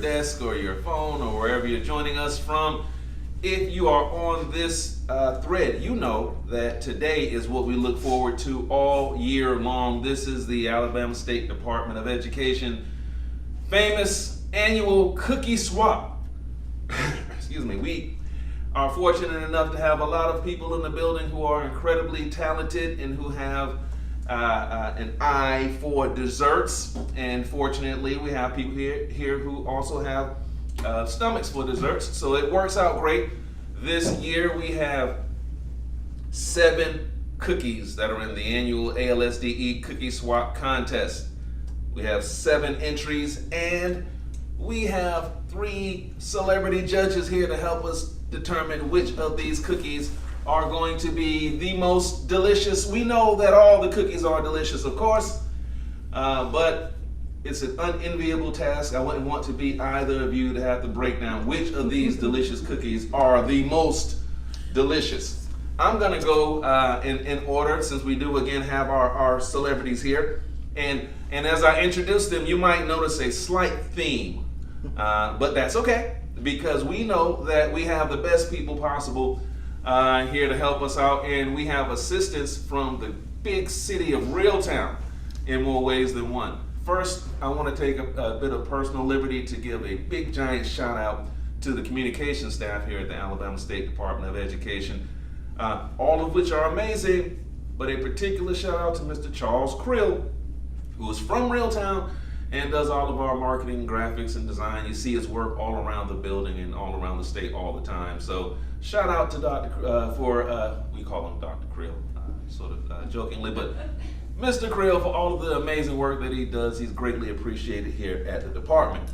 desk or your phone or wherever you're joining us from. If you are on this thread, you know that today is what we look forward to all year long. This is the Alabama State Department of Education famous annual cookie swap. Excuse me. We are fortunate enough to have a lot of people in the building who are incredibly talented and who have an eye for desserts. And fortunately, we have people here who also have stomachs for desserts, so it works out great. This year we have 7 cookies that are in the annual ALSDE Cookie Swap Contest. We have 7 entries, and we have 3 celebrity judges here to help us determine which of these cookies are going to be the most delicious. We know that all the cookies are delicious, of course, but it's an unenviable task. I wouldn't want to be either of you to have to break down which of these delicious cookies are the most delicious. I'm gonna go in order, since we do again have our celebrities here. And as I introduce them, you might notice a slight theme, but that's okay, because we know that we have the best people possible here to help us out, and we have assistance from the big city of Reeltown in more ways than one. First, I want to take a bit of personal liberty to give a big giant shout out to the communication staff here at the Alabama State Department of Education, all of which are amazing, but a particular shout out to Mr. Charles Krill, who is from Reeltown and does all of our marketing, graphics, and design. You see his work all around the building and all around the state all the time. So shout out to Dr. We call him Dr. Krill, sort of jokingly, but Mr. Krill, for all of the amazing work that he does. He's greatly appreciated here at the department.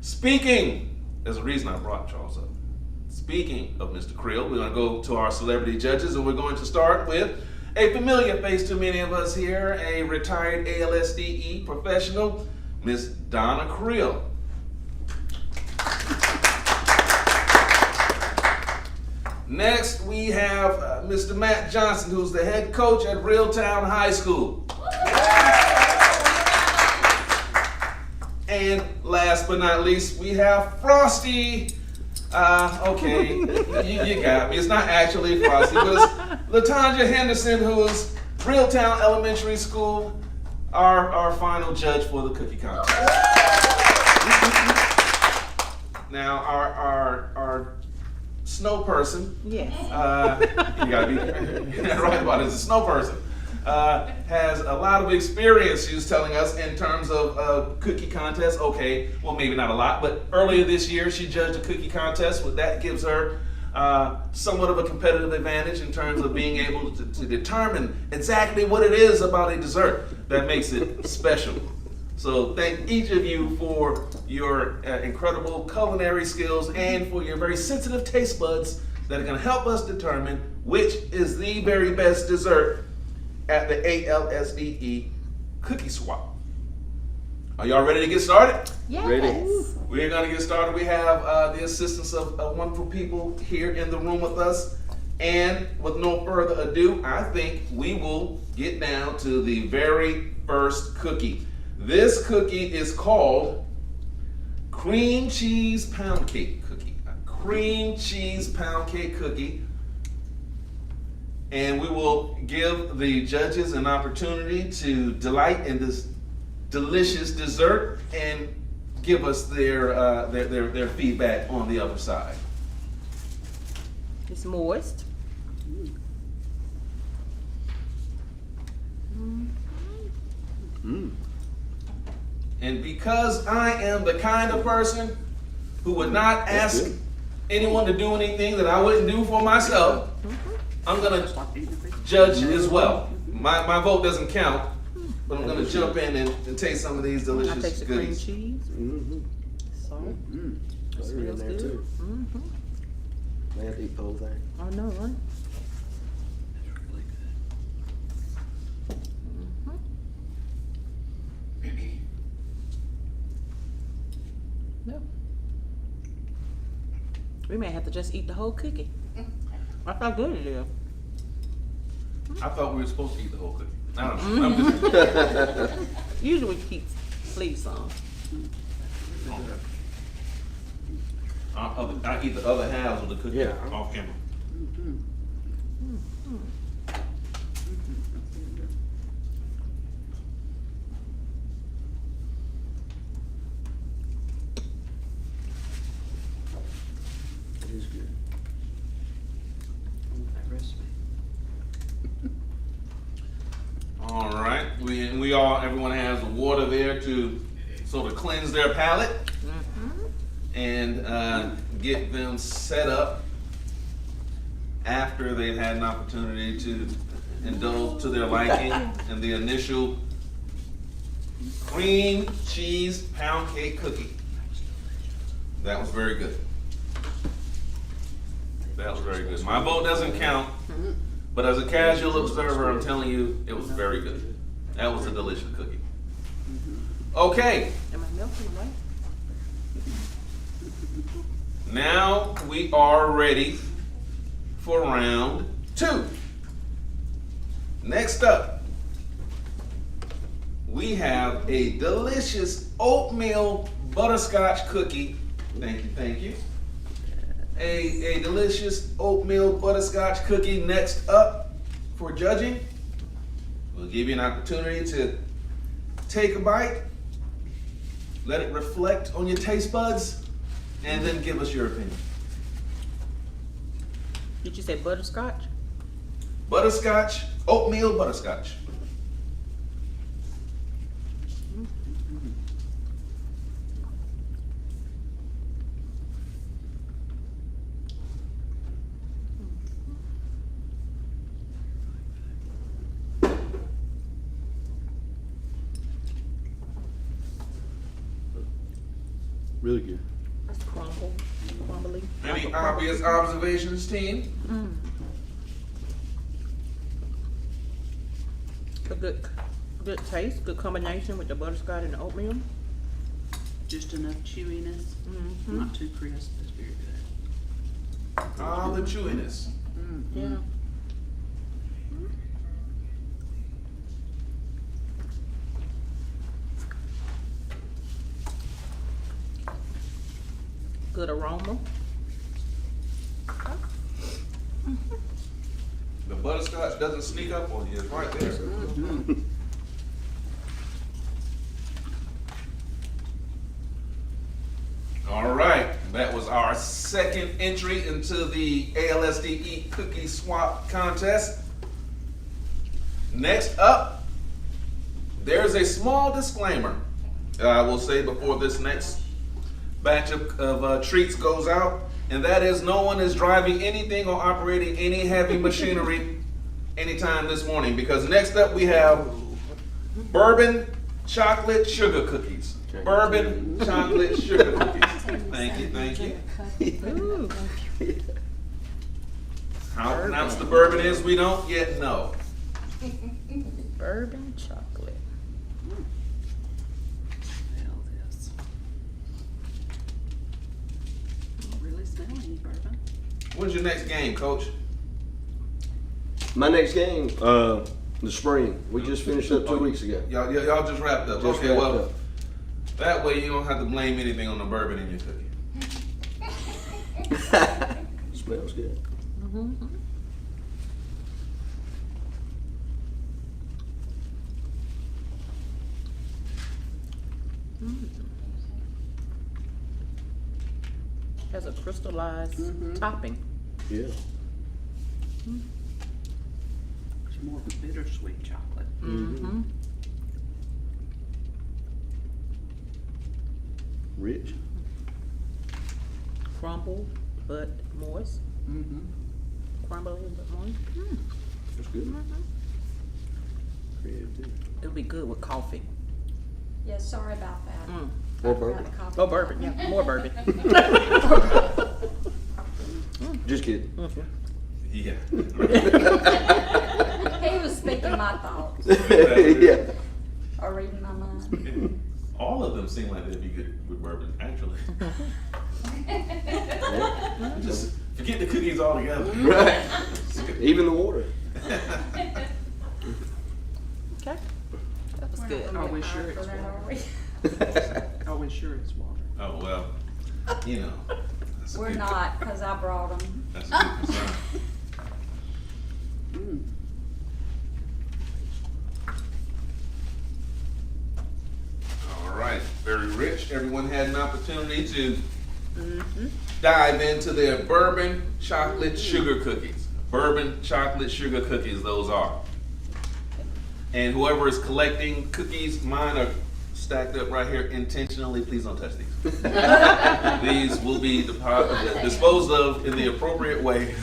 Speaking, there's a reason I brought Charles up. Speaking of Mr. Krill, we're going to go to our celebrity judges, and we're going to start with a familiar face to many of us here, a retired ALSDE professional, Miss Donna Krill. Next, we have Mr. Matt Johnson, who's the head coach at Reeltown High School. And last but not least, we have Frosty. Okay, you got me. It's not actually Frosty, but it's LaTanja Henderson, who's Reeltown Elementary School, our final judge for the cookie contest. Now, our snow person. Yes. You gotta be right about it. The snow person has a lot of experience, she was telling us, in terms of cookie contests. Okay, well, maybe not a lot, but earlier this year she judged a cookie contest. That gives her somewhat of a competitive advantage in terms of being able to determine exactly what it is about a dessert that makes it special. So thank each of you for your incredible culinary skills and for your very sensitive taste buds that are going to help us determine which is the very best dessert at the ALSDE Cookie Swap. Are y'all ready to get started? Yes. Ready. We're going to get started. We have the assistance of wonderful people here in the room with us. And with no further ado, I think we will get down to the very first cookie. This cookie is called cream cheese pound cake cookie. A cream cheese pound cake cookie. And we will give the judges an opportunity to delight in this delicious dessert and give us their feedback on the other side. It's moist. And because I am the kind of person who would not ask anyone to do anything that I wouldn't do for myself, I'm gonna judge as well. My vote doesn't count, but I'm gonna jump in and taste some of these I delicious taste the cream goodies. cheese. Salt. Smells in there good. too. Mm-hmm. May have to eat the whole thing. I know, right? It's really good. No. We may have to just eat the whole cookie. That's how good it is. I thought we were supposed to eat the whole cookie. I don't know. I'm just, Usually we keep leave some. okay. I eat the other halves of the cookie Yeah. off camera. It is good. I want that recipe. All right, everyone has water there to sort of cleanse their palate and get them set up after they've had an opportunity to indulge to their liking in the initial cream cheese pound cake cookie. That was very good. That was very good. My vote doesn't count, but as a casual observer, I'm telling you, it was very good. That was a delicious cookie. Okay, Am I melting away? now we are ready for round 2. Next up, we have a delicious oatmeal butterscotch cookie. Thank you, thank you. A delicious oatmeal butterscotch cookie next up for judging. We'll give you an opportunity to take a bite, let it reflect on your taste buds, and then give us your opinion. Did you say butterscotch? Butterscotch, oatmeal butterscotch. Really good. It's crumbly. Any obvious observations, team? A good taste, good combination with the butterscotch and the oatmeal. Just enough chewiness, not too crisp. It's very good. Ah, the chewiness. Yeah. Good aroma. The butterscotch doesn't sneak up on you. It's right there. All right, that was our second entry into the ALSD Eat Cookie Swap contest. Next up, there's a small disclaimer I will say before this next batch of treats goes out, and that is no one is driving anything or operating any heavy machinery anytime this morning, because next up we have bourbon chocolate sugar cookies. Bourbon chocolate sugar cookies. Thank you, thank you. Ooh. How pronounced the bourbon is, we don't yet know. Bourbon chocolate. Smell this. Don't really smell any bourbon. When's your next game, Coach? My next game, the spring. We just finished up 2 weeks ago. Y'all just wrapped up. Just Okay, wrapped well, up. that way you don't have to blame anything on the bourbon in your cookie. Smells good. Has a crystallized topping. Yeah. It's more of a bittersweet chocolate. Mm-hmm. Rich. Crumbled but moist. Mm-hmm. Crumbly but moist. That's good. Creative too. It'll be good with coffee. Yeah, sorry about that. Or I forgot bourbon. the coffee. Oh, bourbon, yeah, more bourbon. Just kidding. Yeah. He was speaking my thoughts Yeah. or reading my mind. All of them seem like they'd be good with bourbon, actually. Just forget the cookies altogether. Right. Even the water. Okay. That was We're not good. gonna Are get we high sure for it's that, water? are we? Are we sure it's water? Oh, well, you know, That's a We're good- not, cause I brought them. That's a good concern. Mm. All right, very rich. Everyone had an opportunity to Mm-hmm. dive into their bourbon chocolate sugar cookies. Bourbon chocolate sugar cookies, those are. And whoever is collecting cookies, mine are stacked up right here intentionally. Please don't touch these. These will be disposed of in the appropriate way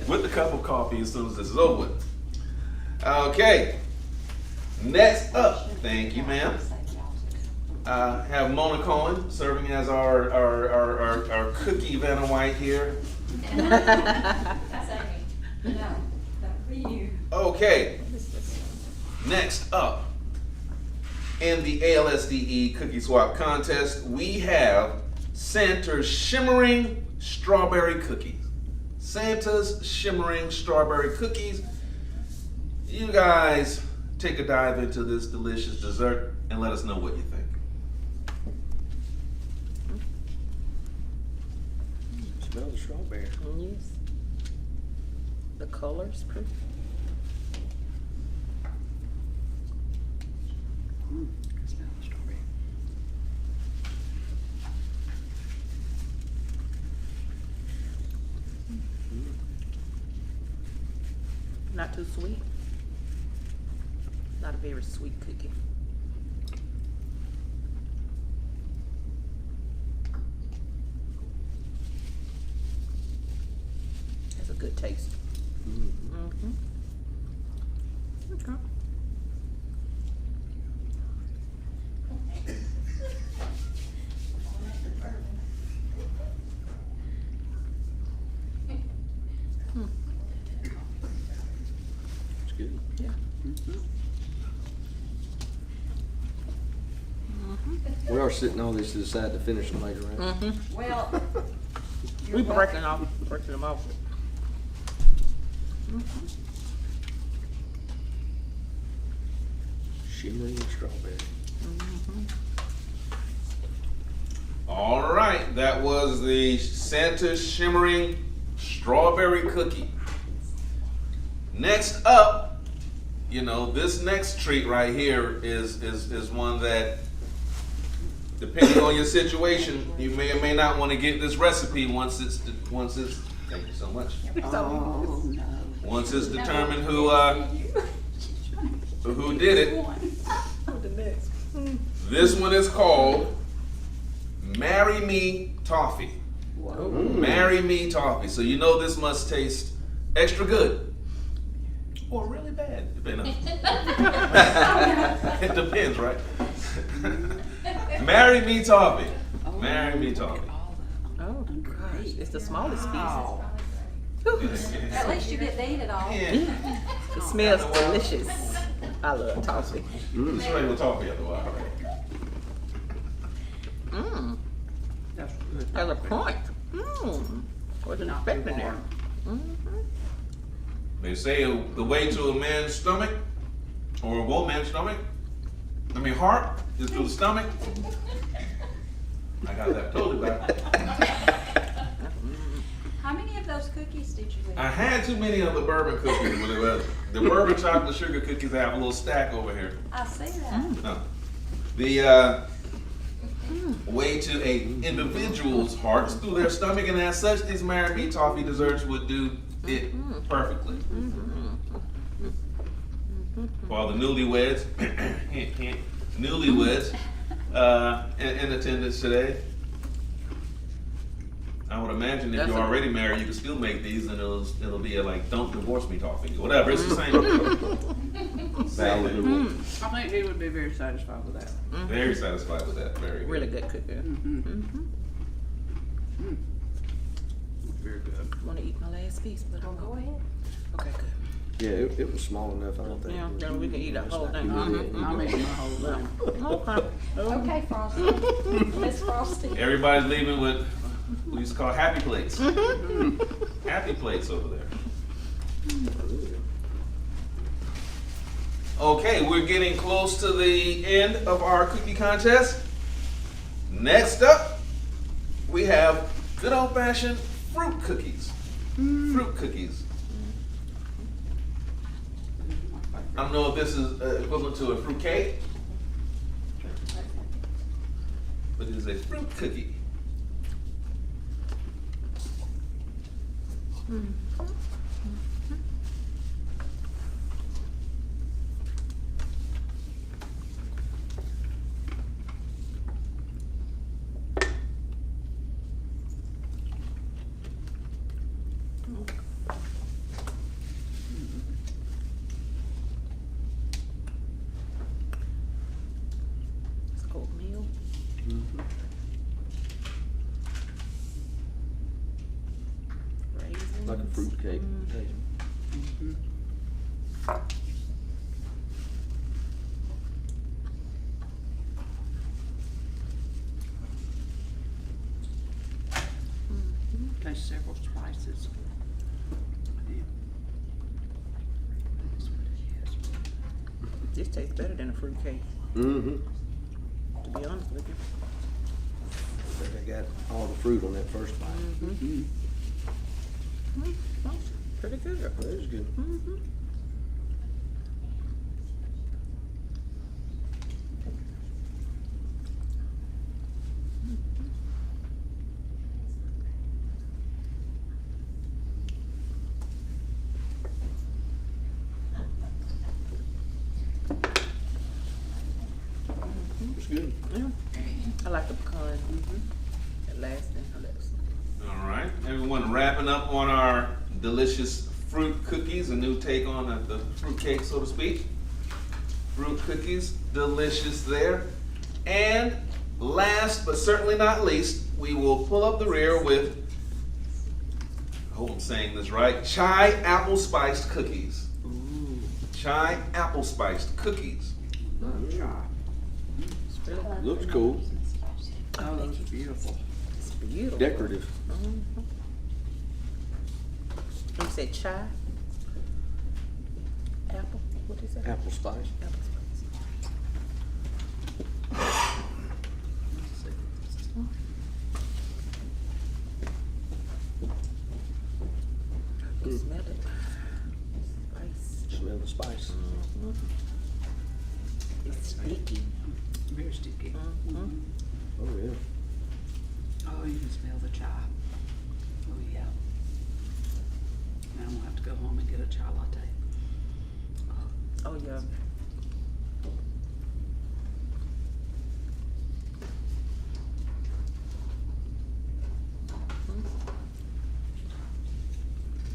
with a cup of coffee as soon as this is over with. Okay. Next up, thank you, ma'am. Have Mona Cohen serving as our cookie Vanna White here. That's Amy. No, that would be you. Okay. Next up, in the ALSDE Cookie Swap Contest, we have Santa's Shimmering Strawberry Cookies. Santa's Shimmering Strawberry Cookies. You guys take a dive into this delicious dessert and let us know what you think. Smell the strawberry. Yes. The color's pretty. Mm. I smell the strawberry. Not too sweet. Not a very sweet cookie. Has a good taste. Mm-hmm. Okay. It's good. Yeah. We are sitting all this to decide to finish them later, right? Mm-hmm. Well, you're We welcome. breaking them off. Shimmering strawberry. All right, that was the Santa's Shimmering Strawberry Cookie. Next up, you know, this next treat right here is one that, depending on your situation, you may or may not want to get this recipe once it's thank you so much. Oh, no. Once it's determined who did it. The next. This one is called Marry Me Toffee. Whoa. Marry Me Toffee. So you know this must taste extra good. Or really bad, depending on. It depends, right? Marry Me Toffee. Oh, Marry Me look at Toffee. all the Oh gosh, it's the smallest Wow. pieces. At least you get to eat it all. Yeah. It smells delicious. I love toffee. It's regular toffee otherwise. Mmm. That's good. Has a point. Mmm. Wasn't Not too expecting that. hard. Mm-hmm. They say the way to a man's stomach, or a woman's stomach, heart, is through the stomach. I got that totally back. How many of those cookies did you eat? I had too many of the bourbon cookies. When it was, the bourbon chocolate sugar cookies, I have a little stack over here. I see that. No. The way to a individual's heart is through their stomach, and as such, these Marry Me Toffee desserts would do it perfectly. For all the newlyweds, hint, hint, newlyweds in attendance today. I would imagine if That's you're a- already married, you can still make these, and it'll be a, like, don't divorce me toffee, whatever. It's the same. Same thing. I think he would be very satisfied with that. Very satisfied with that. Very good. Really good cookie. Mm-hmm. Very good. Want to eat my last piece? But Well, go ahead. Okay, good. Yeah, it was small enough, I don't think. Yeah, then we can eat the whole thing. Yeah, Mhm. I'm eating my whole thing. Okay. Okay, Frosty. Miss Frosty. Everybody's leaving with what we used to call happy plates. Happy plates over there. Okay, we're getting close to the end of our cookie contest. Next up, we have good old fashioned fruit cookies. Fruit cookies. I don't know if this is equivalent to a fruit cake, but it is a fruit cookie. It's oatmeal. Raisins. Like a fruit cake. There's several spices. Yeah. That's what it is. This tastes better than a fruit cake, Mm-hmm. to be honest with you. I think I got all the fruit on that first bite. Mm-hmm. Oh, pretty good. That was good. Mm-hmm. It's good. Yeah. I like the pecan. It lasts in her lips. All right, everyone wrapping up on our delicious fruit cookies, a new take on the fruit cake, so to speak. Fruit cookies, delicious there. And last but certainly not least, we will pull up the rear with, I hope I'm saying this right, chai apple spiced cookies. Chai apple spiced cookies. It's really good. Looks cool. Oh, that's beautiful. It's beautiful. Decorative. Mhm. You said chai? Apple? What is that? Apple spice. Apple spice. You smell it. Spice. Smell the spice. It's sticky. Very sticky. Mhm. Oh, yeah. Oh, you can smell the chai. Oh, yeah. Now I'm gonna have to go home and get a chai latte. Oh, yeah.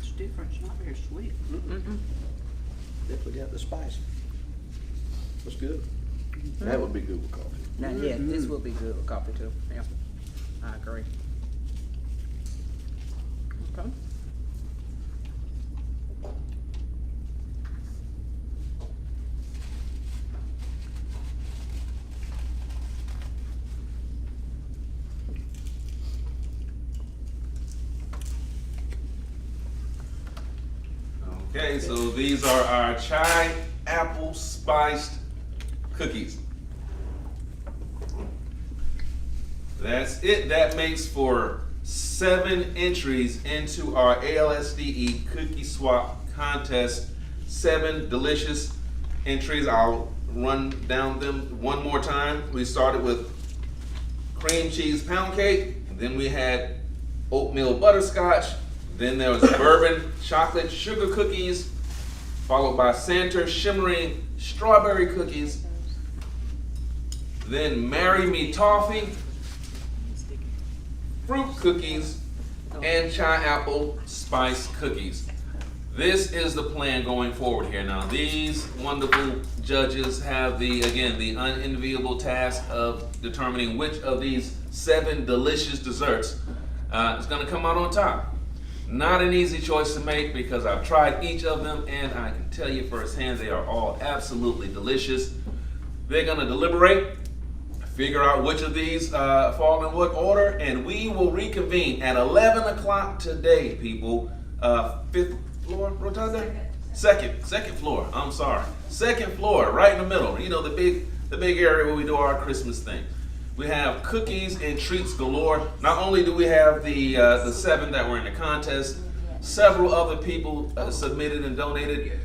It's different, it's not very sweet. Mm-mm. Definitely got the spice. That's good. That would be good with coffee. Now, yeah, this will be good with coffee too. Yeah, I agree. Okay. Okay, so these are our chai apple spiced cookies. That's it. That makes for 7 entries into our ALSDE Cookie Swap Contest. 7 delicious entries. I'll run down them one more time. We started with cream cheese pound cake, then we had oatmeal butterscotch, then there was bourbon chocolate sugar cookies, followed by Santa shimmering strawberry cookies, then Marry Me Toffee, fruit cookies, and chai apple spice cookies. This is the plan going forward here. Now, these wonderful judges have the unenviable task of determining which of these 7 delicious desserts is going to come out on top. Not an easy choice to make because I've tried each of them and I can tell you firsthand they are all absolutely delicious. They're going to deliberate, figure out which of these fall in what order, and we will reconvene at 11 o'clock today, people. 5th floor, Rotunda? Second floor, I'm sorry. 2nd floor, right in the middle. You know, the big area where we do our Christmas thing. We have cookies and treats galore. Not only do we have the 7 that were in the contest, several other people submitted and donated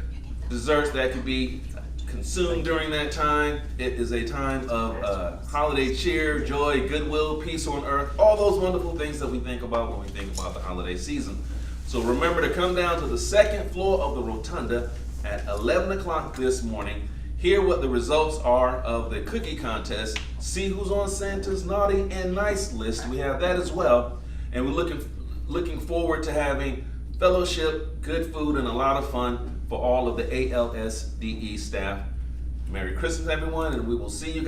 desserts that could be consumed during that time. It is a time of holiday cheer, joy, goodwill, peace on earth, all those wonderful things that we think about when we think about the holiday season. So remember to come down to the 2nd floor of the Rotunda at 11 o'clock this morning. Hear what the results are of the cookie contest. See who's on Santa's naughty and nice list. We have that as well. And we're looking forward to having fellowship, good food, and a lot of fun for all of the ALSDE staff. Merry Christmas, everyone, and we will see you guys